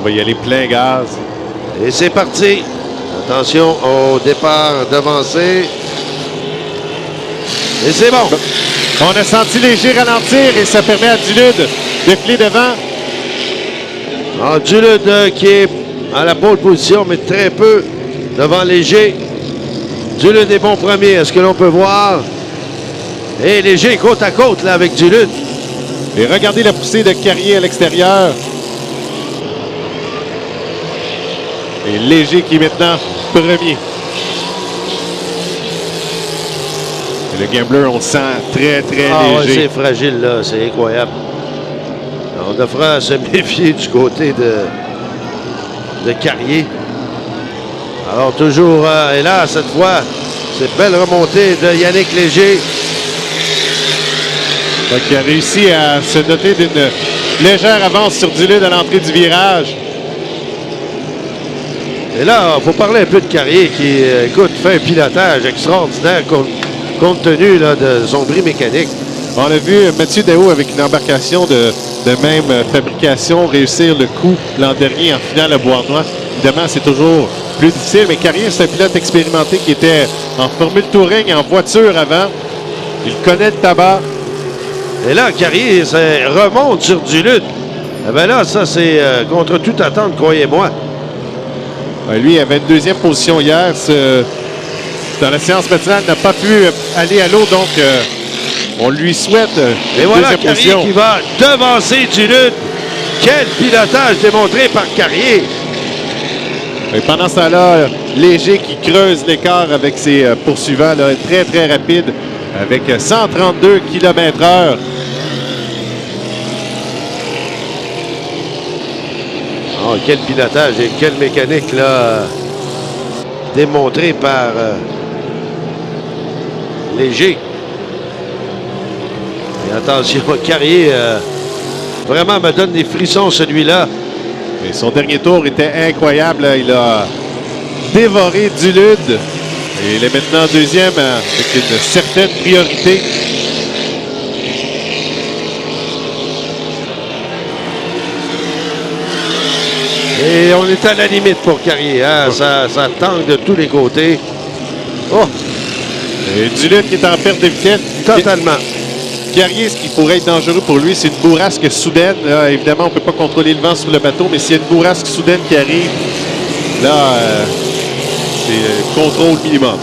On va y aller plein gaz. Et c'est parti. Attention au départ devancé. Et c'est bon. On a senti Léger ralentir et ça permet à Dulude de filer devant. Dulude qui est à la pole position, mais très peu devant Léger. Dulude est bon premier, est-ce que l'on peut voir? Et Léger côte à côte là, avec Dulude. Et regardez la poussée de Carrier à l'extérieur. Et Léger qui est maintenant premier. Et le gambler, on le sent très, très Ouais, léger. c'est fragile, là. C'est incroyable. On devrait se méfier du côté de Carrier. Alors, toujours, et là, cette fois, c'est belle remontée de Yannick Léger. Donc, il a réussi à se doter d'une légère avance sur Dulude à l'entrée du virage. Et là, il faut parler un peu de Carrier qui, écoute, fait un pilotage extraordinaire compte tenu là, de son bris mécanique. On a vu Mathieu Daou avec une embarcation de même fabrication réussir le coup l'an dernier en finale à Beauharnois. Évidemment, c'est toujours plus difficile, mais Carrier, c'est un pilote expérimenté qui était en Formule Touring, en voiture avant. Il connaît le tabac. Et là, Carrier remonte sur Dulude. Eh bien là, ça, c'est contre toute attente, croyez-moi. Lui, il avait une deuxième position hier. Dans la séance matinale, n'a pas pu aller à l'eau, donc on lui souhaite et voilà Carrier position. Qui va devancer Dulude. Quel pilotage démontré par Carrier. Et pendant ce temps-là, Léger qui creuse l'écart avec ses poursuivants, là, très, très rapide, avec 132 km/h. Oh, quel pilotage et quelle mécanique là démontré par Léger. Et attention, Carrier vraiment me donne des frissons celui-là. Et son dernier tour était incroyable. Là. Il a dévoré Dulude. Et il est maintenant deuxième avec une certaine priorité. Et on est à la limite pour Carrier. Hein? Oh. Ça tangue de tous les côtés. Oh! Et Dulude qui est en perte de vitesse. Totalement. Carrier, ce qui pourrait être dangereux pour lui, c'est une bourrasque soudaine. Là, évidemment, on ne peut pas contrôler le vent sur le bateau, mais s'il y a une bourrasque soudaine qui arrive, là, c'est contrôle minimum.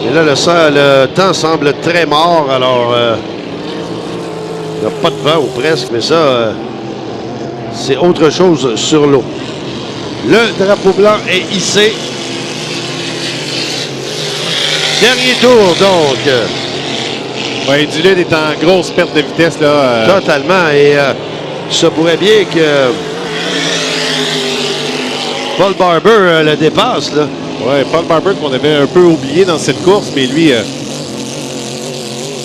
Et là, le temps semble très mort. Alors, il n'y a pas de vent ou presque, mais ça, c'est autre chose sur l'eau. Le drapeau blanc est hissé. Dernier tour, donc. Oui, Dulude est en grosse perte de vitesse. Là, Totalement. Et ça pourrait bien que Paul Barber le dépasse. Oui, Paul Barber qu'on avait un peu oublié dans cette course, mais lui,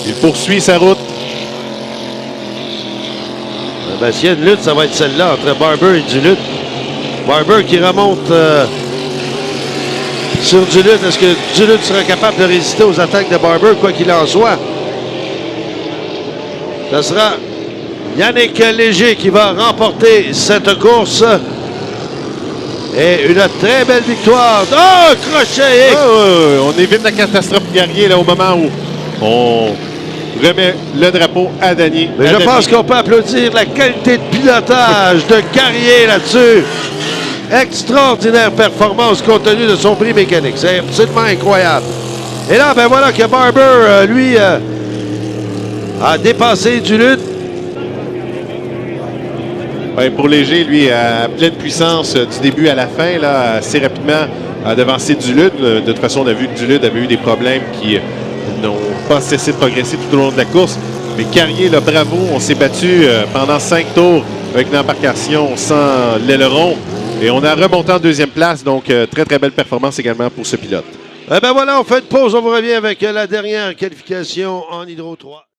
il poursuit sa route. Ben, s'il y a une lutte, ça va être celle-là entre Barber et Dulude. Barber qui remonte sur Dulude. Est-ce que Dulude sera capable de résister aux attaques de Barber, quoi qu'il en soit? Ce sera Yannick Léger qui va remporter cette course. Et une très belle victoire. Oh, crochet! On évite la catastrophe Carrier là, au moment où on remet le drapeau à Dany. Mais je pense qu'on peut applaudir la qualité de pilotage de Carrier là-dessus. Extraordinaire performance compte tenu de son bris mécanique. C'est absolument incroyable. Et là, ben voilà que Barber, lui, a dépassé Dulude. Ouais, pour Léger, lui, à pleine puissance du début à la fin, là, assez rapidement, a devancé Dulude. De toute façon, on a vu que Dulude avait eu des problèmes qui n'ont pas cessé de progresser tout au long de la course. Mais Carrier, là, bravo, on s'est battu pendant 5 tours avec une embarcation sans l'aileron. Et on a remonté en deuxième place, donc très, très belle performance également pour ce pilote. Eh bien voilà, on fait une pause, on vous revient avec la dernière qualification en Hydro 3.